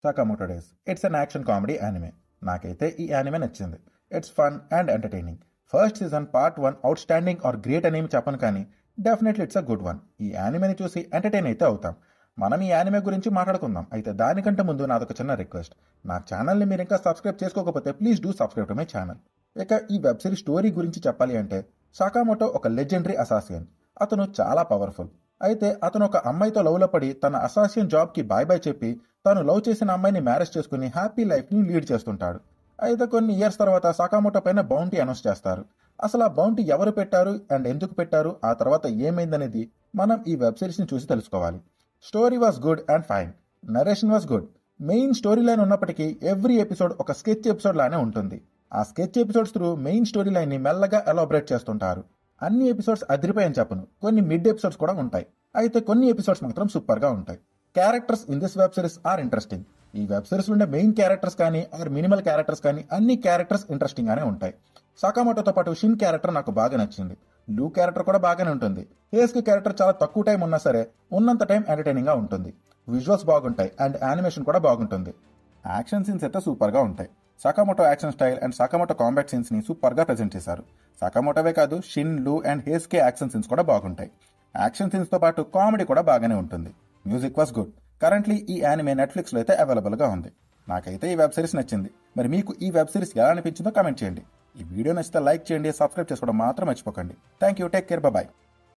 సకామోటో days. It's an action comedy anime. నాకైతే ఈ anime నచ్చింది. It's fun and entertaining. First season part 1 outstanding or great అనేమి చెప్పను, కానీ definitely it's a good one. ఈ యానిమేని చూసి ఎంటర్టైన్ అయితే అవుతాం. మనం ఈ యానిమే గురించి మాట్లాడుకుందాం. అయితే దానికంటే ముందు నాదొక చిన్న రిక్వెస్ట్. నా ఛానల్ని మీరు ఇంకా సబ్స్క్రైబ్ చేసుకోకపోతే please do subscribe to my channel. ఇక ఈ వెబ్ సిరీస్ స్టోరీ గురించి చెప్పాలి అంటే, సకామోటో ఒక లెజెండరీ అసాసియన్. అతను చాలా పవర్ఫుల్. అయితే అతను ఒక అమ్మాయితో లవ్లో పడి తన అసాసియన్ జాబ్కి బాయ్ బాయ్ చెప్పి తను లవ్ చేసిన అమ్మాయిని మ్యారేజ్ చేసుకుని హ్యాపీ లైఫ్ని లీడ్ చేస్తుంటాడు. అయితే కొన్ని ఇయర్స్ తర్వాత సకామోటో పైన బౌంటీ అనౌన్స్ చేస్తారు. అసలు ఆ బౌంటీ ఎవరు పెట్టారు అండ్ ఎందుకు పెట్టారు, ఆ తర్వాత ఏమైందనేది మనం ఈ వెబ్ సిరీస్ని చూసి తెలుసుకోవాలి. Story was good and fine. Narration was good. Main story line ఉన్నప్పటికీ ఎవ్రీ ఎపిసోడ్ ఒక స్కెచ్ ఎపిసోడ్ లానే ఉంటుంది. ఆ sketch episodes through main story line ని మెల్లగా ఎలాబరేట్ చేస్తుంటారు. అన్ని ఎపిసోడ్స్ అదిరిపోయని చెప్పను, కొన్ని మిడ్ ఎపిసోడ్స్ కూడా ఉంటాయి. అయితే కొన్ని ఎపిసోడ్స్ మాత్రం సూపర్ గా ఉంటాయి. Characters in this web series are interesting. ఈ వెబ్ సిరీస్ ఉండే మెయిన్ క్యారెక్టర్స్ కానీ ఆర్ మినిమల్ క్యారెక్టర్స్ కానీ అన్ని క్యారెక్టర్స్ ఇంట్రెస్టింగ్ గానే ఉంటాయి. సకామోటోతో పాటు షిన్ క్యారెక్టర్ నాకు బాగా నచ్చింది. లూ క్యారెక్టర్ కూడా బాగానే ఉంటుంది. హేస్కి క్యారెక్టర్ చాలా తక్కువ టైం ఉన్నా సరే ఉన్నంత టైం ఎంటర్టైనింగ్ గా ఉంటుంది. విజువల్స్ బాగుంటాయి అండ్ యానిమేషన్ కూడా బాగుంటుంది. యాక్షన్ సీన్స్ అయితే సూపర్ గా ఉంటాయి. Sakamoto action style and Sakamoto combat scenes ని సూపర్ గా ప్రెజెంట్ చేశారు. సకామోటోవే కాదు, షిన్, లూ అండ్ హేస్కే యాక్షన్ సీన్స్ కూడా బాగుంటాయి. యాక్షన్ సీన్స్ తో పాటు కామెడీ కూడా బాగానే ఉంటుంది. Music was good. కరెంట్లీ ఈ యానిమే నెట్ఫ్లిక్స్ లో అయితే అవైలబుల్ గా ఉంది. నాకైతే ఈ వెబ్ సిరీస్ నచ్చింది. మరి మీకు ఈ వెబ్ సిరీస్ ఎలా అనిపించిందో కామెంట్ చేయండి. ఈ వీడియో నచ్చితే లైక్ చేయండి, సబ్స్క్రైబ్ చేసుకోవడం మాత్రం మర్చిపోకండి. Thank you, take care, bye.